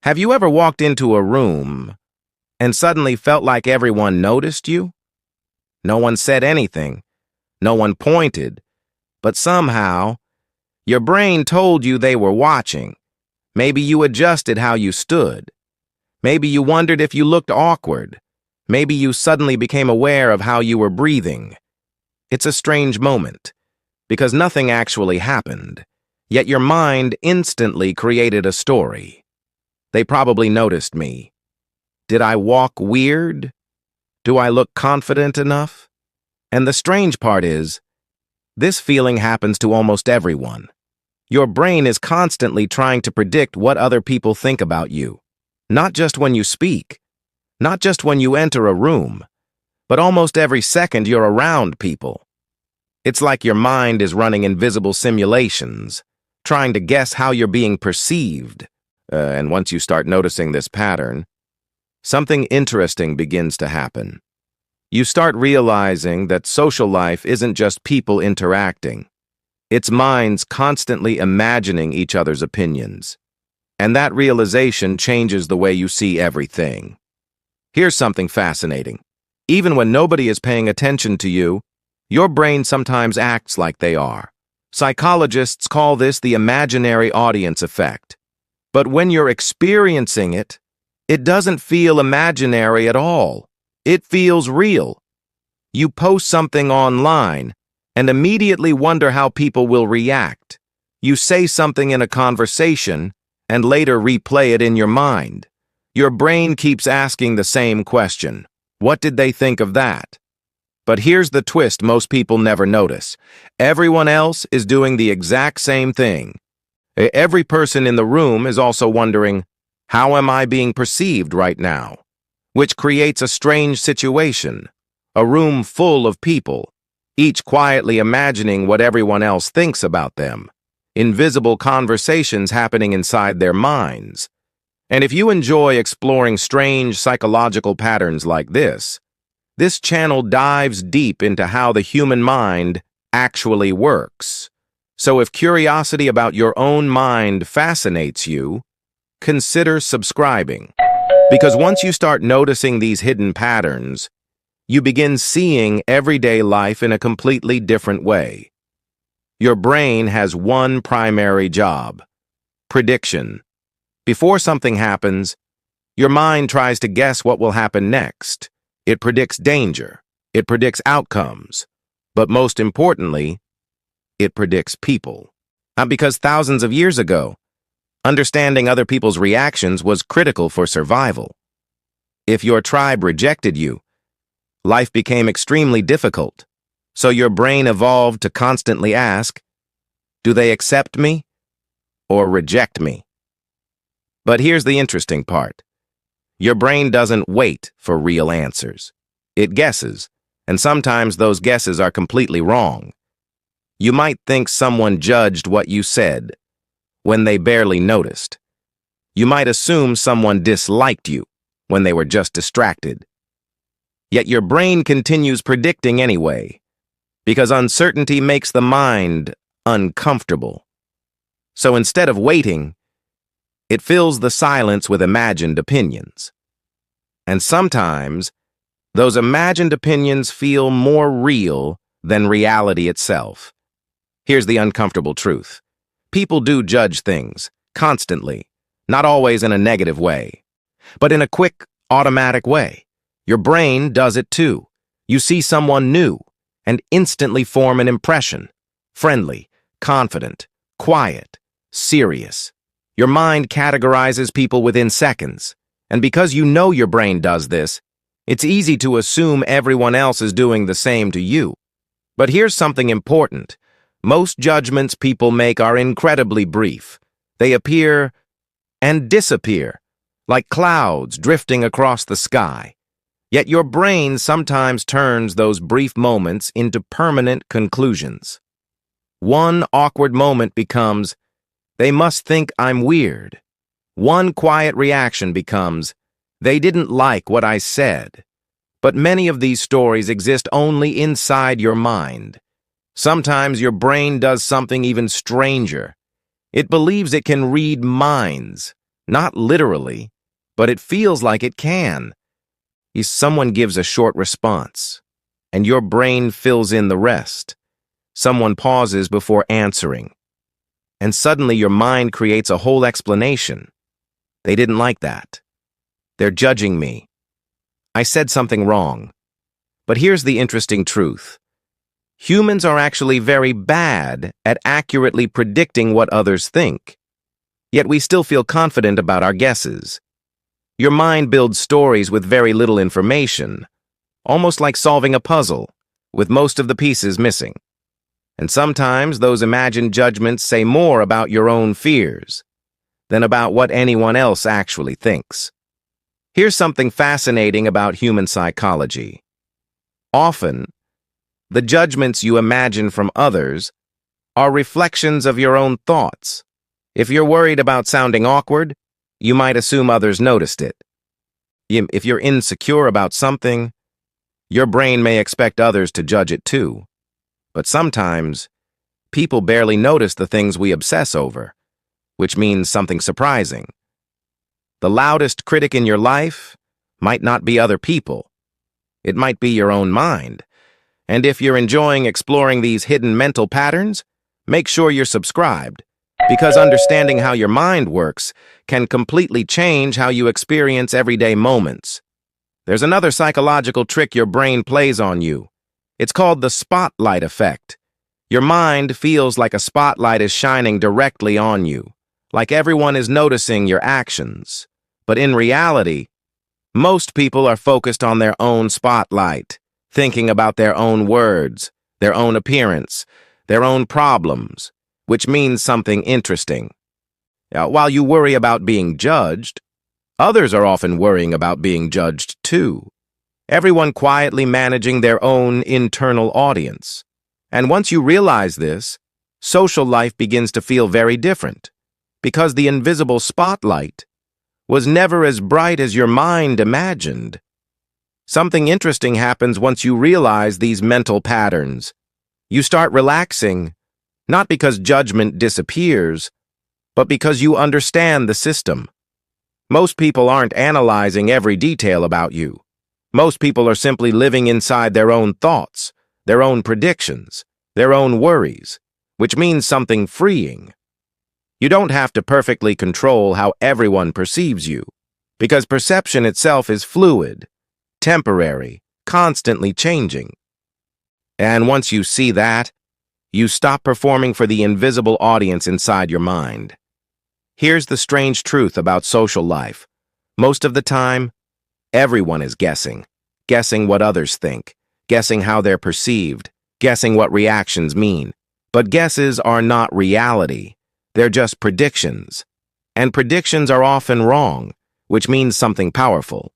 Have you ever walked into a room and suddenly felt like everyone noticed you? No one said anything, no one pointed, but somehow your brain told you they were watching. Maybe you adjusted how you stood. Maybe you wondered if you looked awkward. Maybe you suddenly became aware of how you were breathing. It's a strange moment, because nothing actually happened, yet your mind instantly created a story. They probably noticed me. Did I walk weird? Do I look confident enough? And the strange part is, this feeling happens to almost everyone. Your brain is constantly trying to predict what other people think about you. Not just when you speak, not just when you enter a room, but almost every second you're around people. It's like your mind is running invisible simulations, trying to guess how you're being perceived. And once you start noticing this pattern, something interesting begins to happen. You start realizing that social life isn't just people interacting. It's minds constantly imagining each other's opinions. And that realization changes the way you see everything. Here's something fascinating. Even when nobody is paying attention to you, your brain sometimes acts like they are. Psychologists call this the imaginary audience effect. But when you're experiencing it, it doesn't feel imaginary at all. It feels real. You post something online and immediately wonder how people will react. You say something in a conversation and later replay it in your mind. Your brain keeps asking the same question. What did they think of that? But here's the twist most people never notice. Everyone else is doing the exact same thing. Every person in the room is also wondering, how am I being perceived right now? Which creates a strange situation. A room full of people, each quietly imagining what everyone else thinks about them. Invisible conversations happening inside their minds. And if you enjoy exploring strange psychological patterns like this channel dives deep into how the human mind actually works. So if curiosity about your own mind fascinates you, consider subscribing. Because once you start noticing these hidden patterns, you begin seeing everyday life in a completely different way. Your brain has one primary job: prediction. Before something happens, your mind tries to guess what will happen next. It predicts danger. It predicts outcomes. But most importantly, it predicts people. Because thousands of years ago, understanding other people's reactions was critical for survival. If your tribe rejected you, life became extremely difficult. So your brain evolved to constantly ask, do they accept me or reject me? But here's the interesting part. Your brain doesn't wait for real answers. It guesses, and sometimes those guesses are completely wrong. You might think someone judged what you said when they barely noticed. You might assume someone disliked you when they were just distracted. Yet your brain continues predicting anyway, because uncertainty makes the mind uncomfortable. So instead of waiting, it fills the silence with imagined opinions. And sometimes, those imagined opinions feel more real than reality itself. Here's the uncomfortable truth. People do judge things, constantly, not always in a negative way, but in a quick, automatic way. Your brain does it too. You see someone new and instantly form an impression. Friendly, confident, quiet, serious. Your mind categorizes people within seconds. And because you know your brain does this, it's easy to assume everyone else is doing the same to you. But here's something important. Most judgments people make are incredibly brief. They appear and disappear, like clouds drifting across the sky. Yet your brain sometimes turns those brief moments into permanent conclusions. One awkward moment becomes, they must think I'm weird. One quiet reaction becomes, they didn't like what I said. But many of these stories exist only inside your mind. Sometimes your brain does something even stranger. It believes it can read minds. Not literally, but it feels like it can. Someone gives a short response, and your brain fills in the rest. Someone pauses before answering, and suddenly your mind creates a whole explanation. They didn't like that. They're judging me. I said something wrong. But here's the interesting truth. Humans are actually very bad at accurately predicting what others think. Yet we still feel confident about our guesses. Your mind builds stories with very little information, almost like solving a puzzle, with most of the pieces missing. And sometimes those imagined judgments say more about your own fears than about what anyone else actually thinks. Here's something fascinating about human psychology. Often, the judgments you imagine from others are reflections of your own thoughts. If you're worried about sounding awkward, you might assume others noticed it. If you're insecure about something, your brain may expect others to judge it too. But sometimes, people barely notice the things we obsess over, which means something surprising. The loudest critic in your life might not be other people. It might be your own mind. And if you're enjoying exploring these hidden mental patterns, make sure you're subscribed, because understanding how your mind works can completely change how you experience everyday moments. There's another psychological trick your brain plays on you. It's called the spotlight effect. Your mind feels like a spotlight is shining directly on you, like everyone is noticing your actions. But in reality, most people are focused on their own spotlight, thinking about their own words, their own appearance, their own problems, which means something interesting. While you worry about being judged, others are often worrying about being judged too. Everyone quietly managing their own internal audience. And once you realize this, social life begins to feel very different, because the invisible spotlight was never as bright as your mind imagined. Something interesting happens once you realize these mental patterns. You start relaxing, not because judgment disappears, but because you understand the system. Most people aren't analyzing every detail about you. Most people are simply living inside their own thoughts, their own predictions, their own worries, which means something freeing. You don't have to perfectly control how everyone perceives you, because perception itself is fluid, temporary, constantly changing. And once you see that, you stop performing for the invisible audience inside your mind. Here's the strange truth about social life. Most of the time, everyone is guessing what others think, guessing how they're perceived, guessing what reactions mean. But guesses are not reality. They're just predictions. And predictions are often wrong, which means something powerful.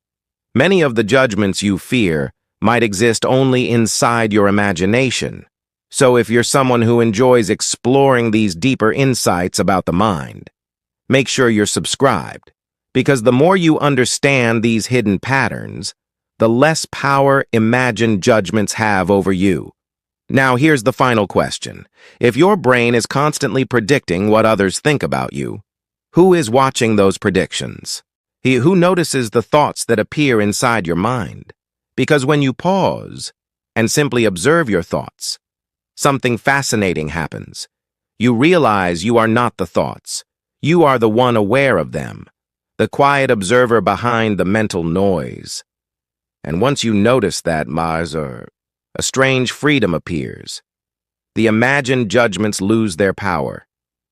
Many of the judgments you fear might exist only inside your imagination. So if you're someone who enjoys exploring these deeper insights about the mind, make sure you're subscribed, because the more you understand these hidden patterns, the less power imagined judgments have over you. Now, here's the final question. If your brain is constantly predicting what others think about you, who is watching those predictions? Who notices the thoughts that appear inside your mind? Because when you pause and simply observe your thoughts, something fascinating happens. You realize you are not the thoughts. You are the one aware of them, the quiet observer behind the mental noise. And once you notice that, a strange freedom appears. The imagined judgments lose their power,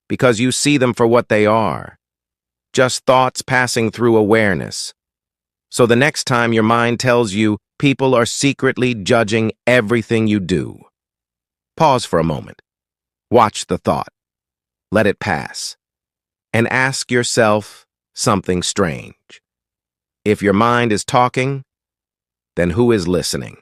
because you see them for what they are, just thoughts passing through awareness. So the next time your mind tells you people are secretly judging everything you do, pause for a moment, watch the thought, let it pass, and ask yourself something strange. If your mind is talking, then who is listening?